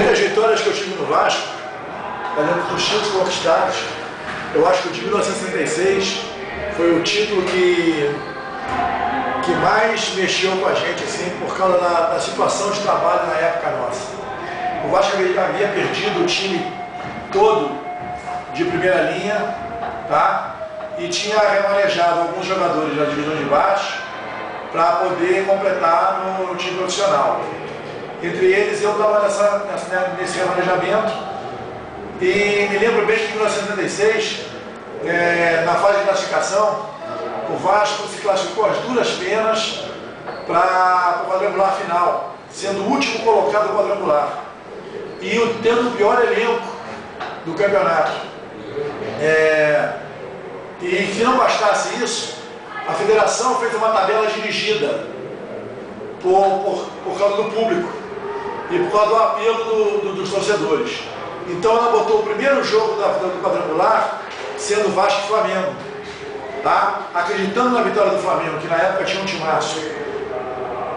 Dentre as vitórias que eu tive no Vasco, dentro dos títulos conquistados, eu acho que o de 1966 foi o título que mais mexeu com a gente, assim, por causa da situação de trabalho na época nossa. O Vasco havia perdido o time todo de primeira linha, tá? E tinha remanejado alguns jogadores da divisão de baixo para poder completar no time profissional. Entre eles eu estava nesse remanejamento e me lembro bem que em 1976, na fase de classificação, o Vasco se classificou às duras penas para o quadrangular final, sendo o último colocado do quadrangular e tendo o pior elenco do campeonato. E se não bastasse isso, a federação fez uma tabela dirigida por causa do público e por causa do apelo dos torcedores. Então ela botou o primeiro jogo do quadrangular sendo Vasco e Flamengo, tá? Acreditando na vitória do Flamengo, que na época tinha um timaço,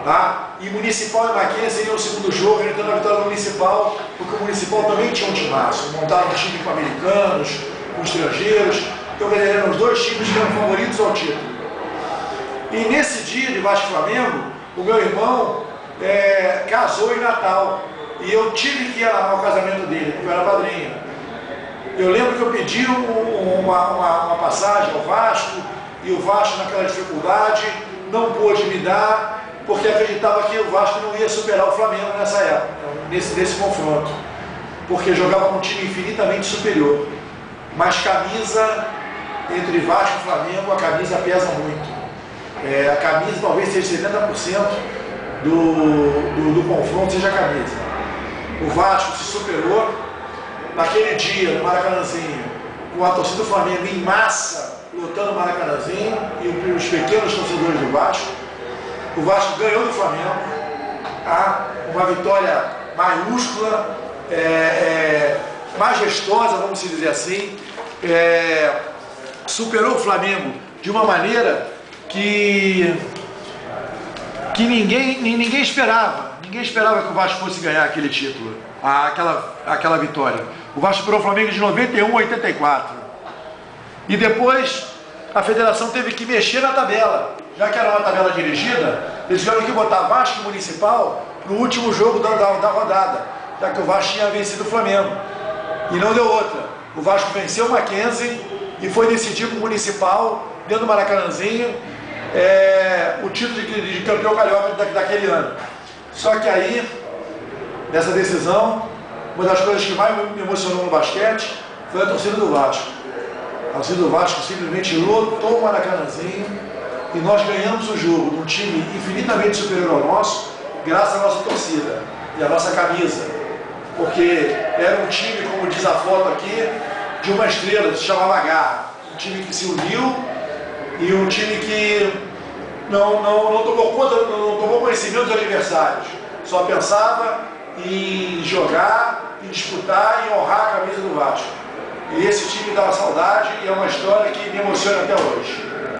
tá? E Municipal e Mackenzie seriam o segundo jogo, acreditando na vitória do Municipal, porque o Municipal também tinha um timaço. Montaram um time com americanos, com estrangeiros. Então eram os dois times que eram favoritos ao título. E nesse dia de Vasco e Flamengo, o meu irmão casou em Natal. E eu tive que ir lá no casamento dele, porque eu era padrinho. Eu lembro que eu pedi uma passagem ao Vasco, e o Vasco naquela dificuldade não pôde me dar, porque acreditava que o Vasco não ia superar o Flamengo nessa época, nesse confronto. Porque jogava com um time infinitamente superior. Mas camisa, entre Vasco e Flamengo, a camisa pesa muito. A camisa talvez seja 70% do confronto, seja a camisa. O Vasco se superou naquele dia no Maracanãzinho, com a torcida do Flamengo em massa lutando no Maracanãzinho e os pequenos torcedores do Vasco. O Vasco ganhou do Flamengo, uma vitória maiúscula, majestosa, vamos dizer assim. Superou o Flamengo de uma maneira que ninguém esperava. Ninguém esperava que o Vasco fosse ganhar aquele título, aquela vitória. O Vasco superou o Flamengo de 91 a 84. E depois a federação teve que mexer na tabela. Já que era uma tabela dirigida, eles tiveram que botar Vasco e Municipal no último jogo da rodada, já que o Vasco tinha vencido o Flamengo. E não deu outra. O Vasco venceu o Mackenzie e foi decidir com o Municipal, dentro do Maracanãzinho, o título de campeão carioca daquele ano. Só que aí, nessa decisão, uma das coisas que mais me emocionou no basquete foi a torcida do Vasco. A torcida do Vasco simplesmente lotou o Maracanãzinho e nós ganhamos o jogo de um time infinitamente superior ao nosso, graças à nossa torcida e à nossa camisa. Porque era um time, como diz a foto aqui, de uma estrela, se chamava Garra. Um time que se uniu e um time que não tomou conhecimento dos adversários. Só pensava em jogar, em disputar e honrar a camisa do Vasco. E esse time dá uma saudade e é uma história que me emociona até hoje.